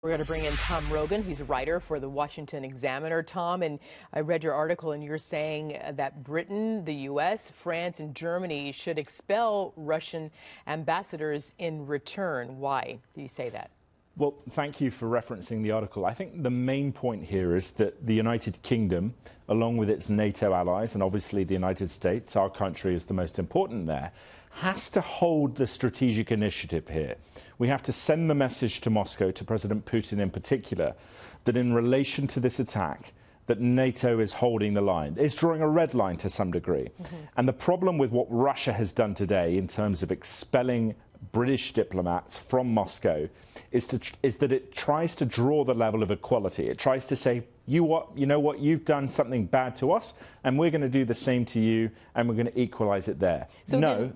We're going to bring in Tom Rogan. He's a writer for the Washington Examiner. Tom, and I read your article, and you're saying that Britain, the U.S., France, and Germany should expel Russian ambassadors in return. Why do you say that? Well, thank you for referencing the article. I think the main point here is that the United Kingdom, along with its NATO allies, and obviously the United States, our country is the most important there, has to hold the strategic initiative here. We have to send the message to Moscow, to President Putin in particular, that in relation to this attack, that NATO is holding the line. It's drawing a red line to some degree. And the problem with what Russia has done today in terms of expelling British diplomats from Moscow is that it tries to draw the level of equality. It tries to say, you know what, you've done something bad to us, and we're going to do the same to you, and we're going to equalize it there. So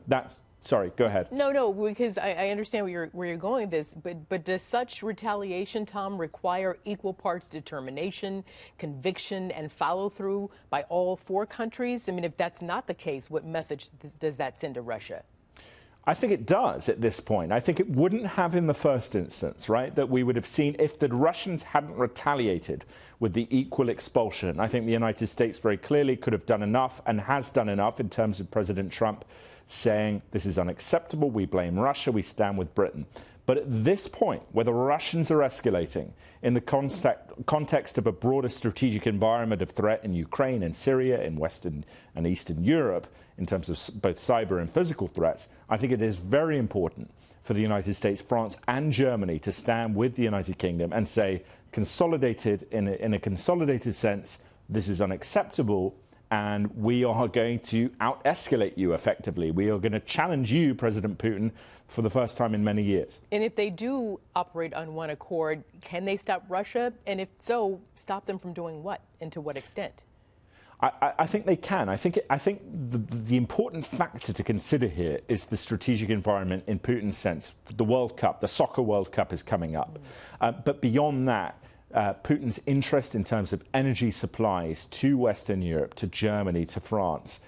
sorry, go ahead. No, because I understand where you're going with this, but does such retaliation, Tom, require equal parts determination, conviction, and follow-through by all four countries? I mean, if that's not the case, what message does that send to Russia? I think it does at this point. I think it wouldn't have in the first instance, right, that we would have seen if the Russians hadn't retaliated with the equal expulsion. I think the United States very clearly could have done enough and has done enough in terms of President Trump saying this is unacceptable, we blame Russia, we stand with Britain. But at this point, where the Russians are escalating in the context of a broader strategic environment of threat in Ukraine and Syria, in Western and Eastern Europe, in terms of both cyber and physical threats, I think it is very important for the United States, France and Germany to stand with the United Kingdom and say, consolidated in a consolidated sense, this is unacceptable, and we are going to out-escalate you effectively. We are going to challenge you, President Putin, for the first time in many years. And if they do operate on one accord, can they stop Russia? And if so, stop them from doing what and to what extent? I think they can. I think the important factor to consider here is the strategic environment in Putin's sense. The World Cup, the soccer World Cup is coming up. But beyond that, Putin's interest in terms of energy supplies to Western Europe, to Germany, to France,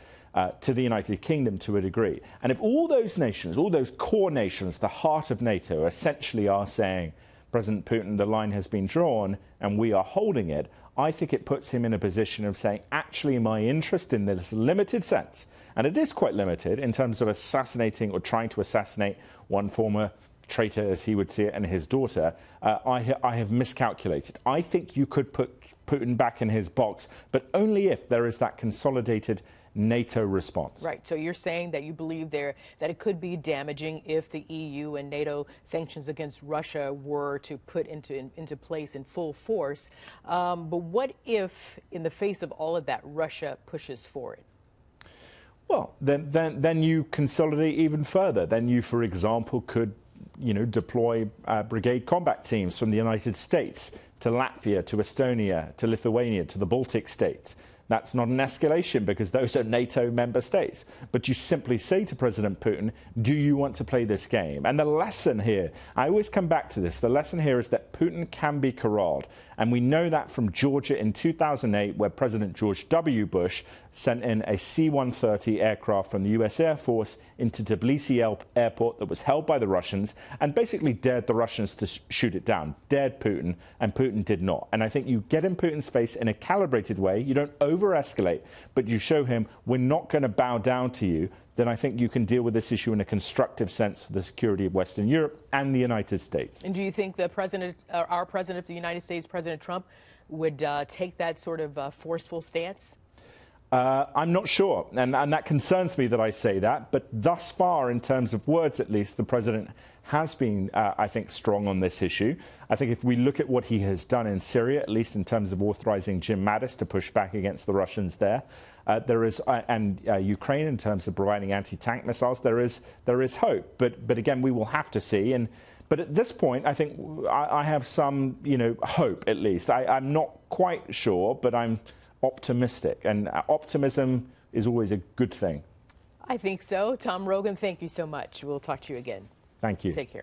to the United Kingdom to a degree. And if all those nations, all those core nations, the heart of NATO, essentially are saying, President Putin, the line has been drawn and we are holding it, I think it puts him in a position of saying, actually, my interest in this limited sense, and it is quite limited in terms of assassinating or trying to assassinate one former traitor, as he would see it, and his daughter, I have miscalculated. I think you could put Putin back in his box, but only if there is that consolidated NATO response. Right. So you're saying that you believe that it could be damaging if the EU and NATO sanctions against Russia were to put into place in full force. But what if, in the face of all of that, Russia pushes for it? Well, then you consolidate even further. Then you, for example, could deploy brigade combat teams from the United States to Latvia, to Estonia, to Lithuania, to the Baltic states. That's not an escalation because those are NATO member states. But you simply say to President Putin, do you want to play this game? And the lesson here, I always come back to this, the lesson here is that Putin can be corralled. And we know that from Georgia in 2008, where President George W. Bush sent in a C-130 aircraft from the U.S. Air Force into Tbilisi airport that was held by the Russians and basically dared the Russians to shoot it down, dared Putin, and Putin did not. And I think you get in Putin's face in a calibrated way, you don't over-escalate, but you show him, we're not going to bow down to you, then I think you can deal with this issue in a constructive sense for the security of Western Europe and the United States. And do you think the president, our president of the United States, President Trump, would take that sort of forceful stance? I'm not sure, and that concerns me that I say that, but thus far, in terms of words at least, the president has been, I think, strong on this issue. I think if we look at what he has done in Syria, at least in terms of authorizing Jim Mattis to push back against the Russians there, and Ukraine in terms of providing anti-tank missiles, there is hope. But again, we will have to see. But at this point, I think I have some, hope at least. I'm not quite sure, but I'm optimistic, and optimism is always a good thing. I think so. Tom Rogan, thank you so much. We'll talk to you again. Thank you. Take care.